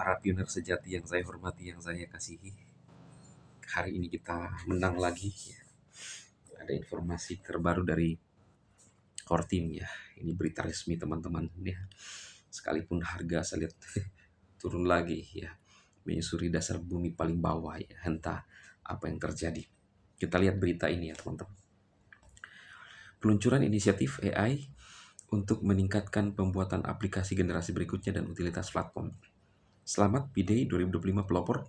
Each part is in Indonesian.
para pioner sejati yang saya hormati, yang saya kasihi. Hari ini kita menang lagi. Ada informasi terbaru dari core team ya. Ini berita resmi teman-teman ya. Sekalipun harga saya lihat turun lagi ya, menyusuri dasar bumi paling bawah ya. Entah apa yang terjadi. Kita lihat berita ini ya teman-teman. Peluncuran inisiatif AI untuk meningkatkan pembuatan aplikasi generasi berikutnya dan utilitas platform. Selamat P-Day 2025 pelopor.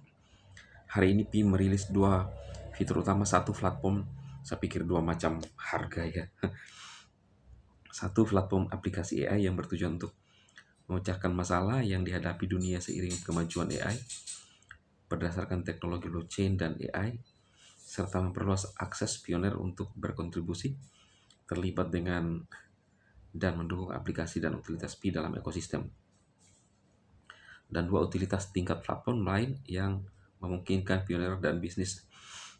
Hari ini Pi merilis dua fitur utama, satu platform, saya pikir dua macam harga ya. Satu platform aplikasi AI yang bertujuan untuk memecahkan masalah yang dihadapi dunia seiring kemajuan AI berdasarkan teknologi blockchain dan AI, serta memperluas akses pioner untuk berkontribusi, terlibat dengan dan mendukung aplikasi dan utilitas Pi dalam ekosistem. Dan dua utilitas tingkat platform lain yang memungkinkan pioner dan bisnis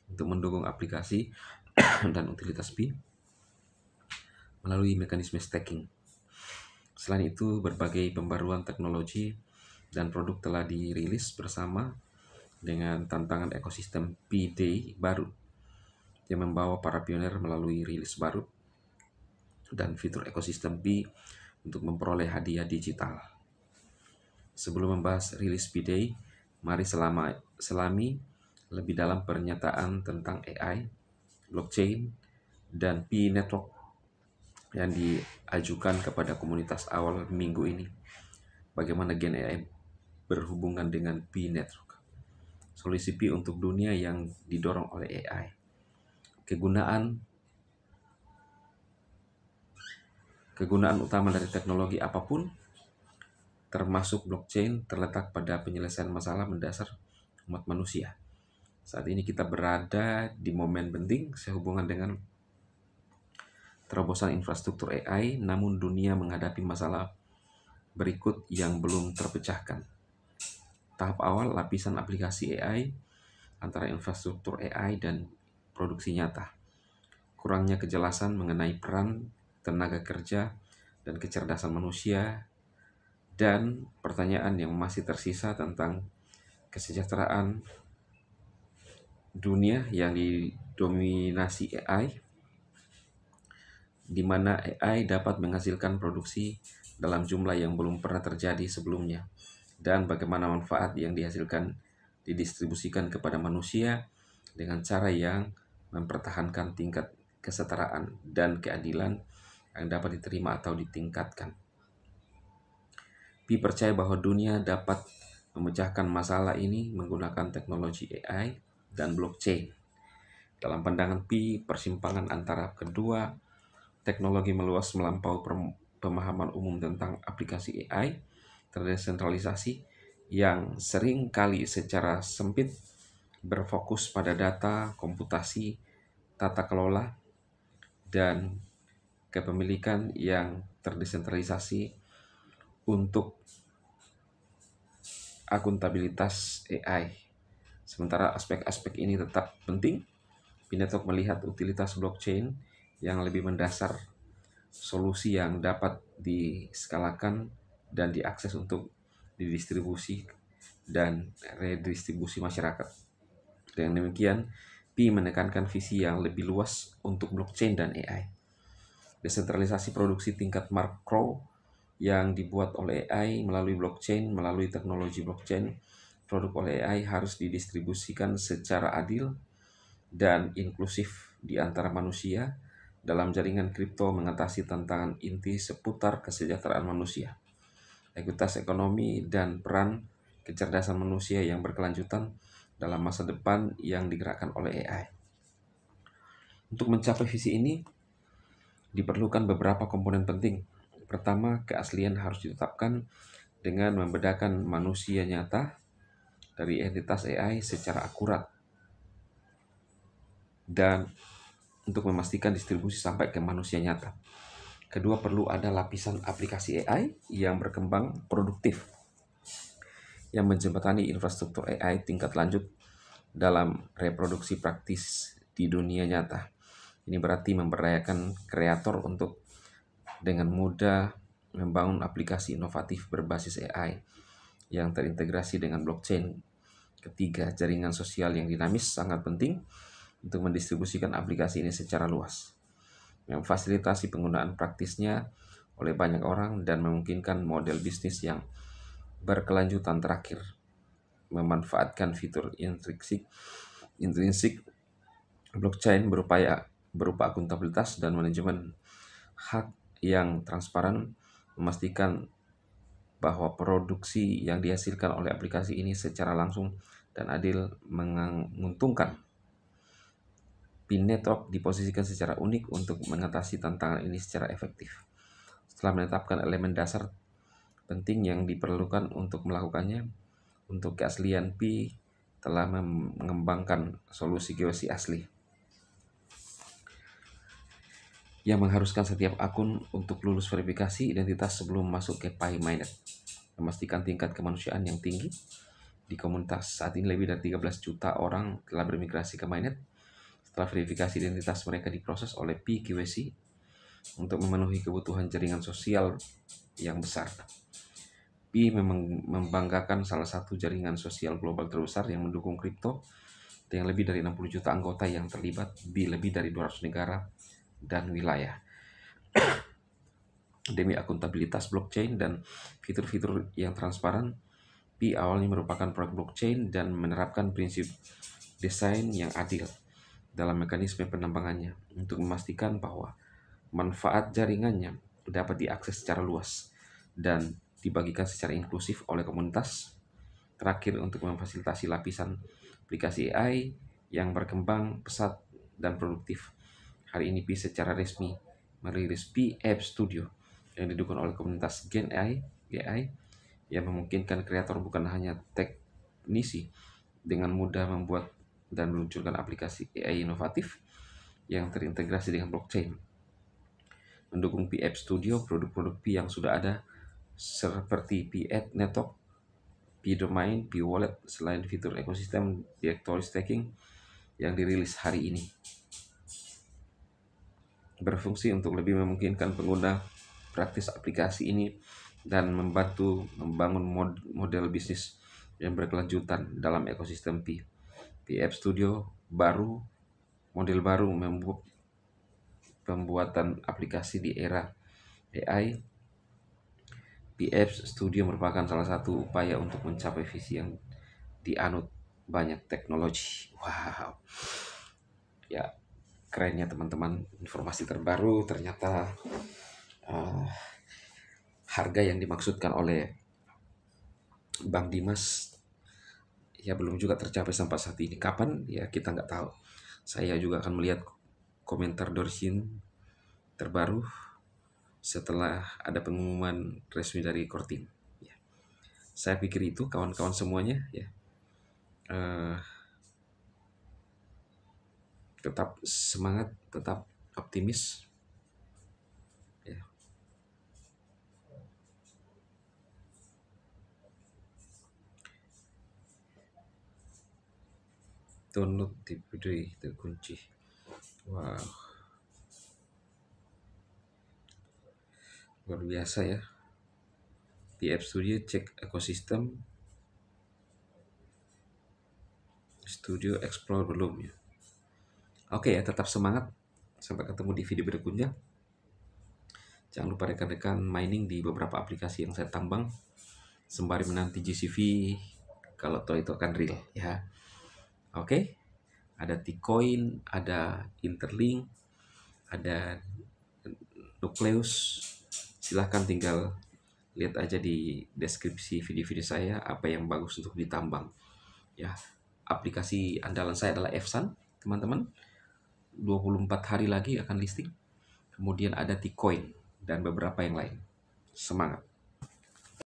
untuk mendukung aplikasi dan utilitas Pi melalui mekanisme staking. Selain itu, berbagai pembaruan teknologi dan produk telah dirilis bersama dengan tantangan ekosistem P-Day baru yang membawa para pioner melalui rilis baru dan fitur ekosistem Pi untuk memperoleh hadiah digital. Sebelum membahas rilis P-Day, mari selami lebih dalam pernyataan tentang AI, blockchain, dan Pi Network yang diajukan kepada komunitas awal minggu ini. Bagaimana Gen AI berhubungan dengan Pi Network? Solusi Pi untuk dunia yang didorong oleh AI. Kegunaan utama dari teknologi apapun, termasuk blockchain, terletak pada penyelesaian masalah mendasar umat manusia. Saat ini kita berada di momen penting sehubungan dengan terobosan infrastruktur AI, namun dunia menghadapi masalah berikut yang belum terpecahkan. Tahap awal, lapisan aplikasi AI antara infrastruktur AI dan produksi nyata. Kurangnya kejelasan mengenai peran tenaga kerja dan kecerdasan manusia, dan pertanyaan yang masih tersisa tentang kesejahteraan dunia yang didominasi AI, di mana AI dapat menghasilkan produksi dalam jumlah yang belum pernah terjadi sebelumnya, dan bagaimana manfaat yang dihasilkan didistribusikan kepada manusia dengan cara yang mempertahankan tingkat kesetaraan dan keadilan yang dapat diterima atau ditingkatkan. Pi percaya bahwa dunia dapat memecahkan masalah ini menggunakan teknologi AI dan blockchain. Dalam pandangan Pi, persimpangan antara kedua teknologi meluas melampaui pemahaman umum tentang aplikasi AI terdesentralisasi yang sering kali secara sempit berfokus pada data, komputasi, tata kelola, dan kepemilikan yang terdesentralisasi untuk akuntabilitas AI. Sementara aspek-aspek ini tetap penting, Pi Network melihat utilitas blockchain yang lebih mendasar, solusi yang dapat diskalakan dan diakses untuk didistribusi dan redistribusi masyarakat. Dengan demikian, Pi menekankan visi yang lebih luas untuk blockchain dan AI. Desentralisasi produksi tingkat makro yang dibuat oleh AI melalui blockchain, melalui teknologi blockchain, produk oleh AI harus didistribusikan secara adil dan inklusif di antara manusia dalam jaringan kripto, mengatasi tantangan inti seputar kesejahteraan manusia, ekuitas ekonomi, dan peran kecerdasan manusia yang berkelanjutan dalam masa depan yang digerakkan oleh AI. Untuk mencapai visi ini, diperlukan beberapa komponen penting. Pertama, keaslian harus ditetapkan dengan membedakan manusia nyata dari entitas AI secara akurat, dan untuk memastikan distribusi sampai ke manusia nyata. Kedua, perlu ada lapisan aplikasi AI yang berkembang produktif, yang menjembatani infrastruktur AI tingkat lanjut dalam reproduksi praktis di dunia nyata. Ini berarti memberdayakan kreator untuk dengan mudah membangun aplikasi inovatif berbasis AI yang terintegrasi dengan blockchain. Ketiga, jaringan sosial yang dinamis sangat penting untuk mendistribusikan aplikasi ini secara luas, memfasilitasi penggunaan praktisnya oleh banyak orang dan memungkinkan model bisnis yang berkelanjutan. Terakhir, memanfaatkan fitur intrinsik blockchain berupa akuntabilitas dan manajemen hak yang transparan, memastikan bahwa produksi yang dihasilkan oleh aplikasi ini secara langsung dan adil menguntungkan. Pi Network diposisikan secara unik untuk mengatasi tantangan ini secara efektif. Setelah menetapkan elemen dasar penting yang diperlukan untuk melakukannya, untuk keaslian Pi telah mengembangkan solusi KYC asli yang mengharuskan setiap akun untuk lulus verifikasi identitas sebelum masuk ke Pi Mainnet, memastikan tingkat kemanusiaan yang tinggi di komunitas. Saat ini lebih dari 13 juta orang telah bermigrasi ke Mainnet setelah verifikasi identitas mereka diproses oleh Pi KYC untuk memenuhi kebutuhan jaringan sosial yang besar. Pi memang membanggakan salah satu jaringan sosial global terbesar yang mendukung kripto dengan lebih dari 60 juta anggota yang terlibat di lebih dari 200 negara dan wilayah. Demi akuntabilitas blockchain dan fitur-fitur yang transparan, Pi awalnya merupakan proyek blockchain dan menerapkan prinsip desain yang adil dalam mekanisme penambangannya untuk memastikan bahwa manfaat jaringannya dapat diakses secara luas dan dibagikan secara inklusif oleh komunitas. Terakhir, untuk memfasilitasi lapisan aplikasi AI yang berkembang pesat dan produktif. Hari ini Pi secara resmi merilis Pi App Studio yang didukung oleh komunitas Gen AI yang memungkinkan kreator bukan hanya teknisi dengan mudah membuat dan meluncurkan aplikasi AI inovatif yang terintegrasi dengan blockchain. Mendukung Pi App Studio, produk-produk Pi yang sudah ada seperti Pi App Network, Pi Domain, Pi Wallet, selain fitur ekosistem directory staking yang dirilis hari ini, berfungsi untuk lebih memungkinkan pengguna praktis aplikasi ini dan membantu membangun model bisnis yang berkelanjutan dalam ekosistem Pi. Pi App Studio model baru membuat pembuatan aplikasi di era AI. Pi App Studio merupakan salah satu upaya untuk mencapai visi yang dianut banyak teknologi. Wow. Ya, kerennya teman-teman, informasi terbaru ternyata harga yang dimaksudkan oleh Bang Dimas ya belum juga tercapai sampai saat ini. Kapan ya kita nggak tahu. Saya juga akan melihat komentar Dorsin terbaru setelah ada pengumuman resmi dari Kortin. Ya. Saya pikir itu kawan-kawan semuanya ya. Tetap semangat, tetap optimis. Ya. Download DVD terkunci. Wow. Luar biasa ya. Di App Studio cek ekosistem. Studio Explore belum ya. Oke ya, tetap semangat. Sampai ketemu di video berikutnya. Jangan lupa rekan-rekan mining di beberapa aplikasi yang saya tambang sembari menanti GCV kalau toh itu akan real ya. Oke. Ada Tcoin, ada Interlink, ada Nucleus. Silahkan tinggal lihat aja di deskripsi video-video saya apa yang bagus untuk ditambang ya. Aplikasi andalan saya adalah Fsun, teman-teman. 24 hari lagi akan listing. Kemudian ada Tcoin dan beberapa yang lain. Semangat.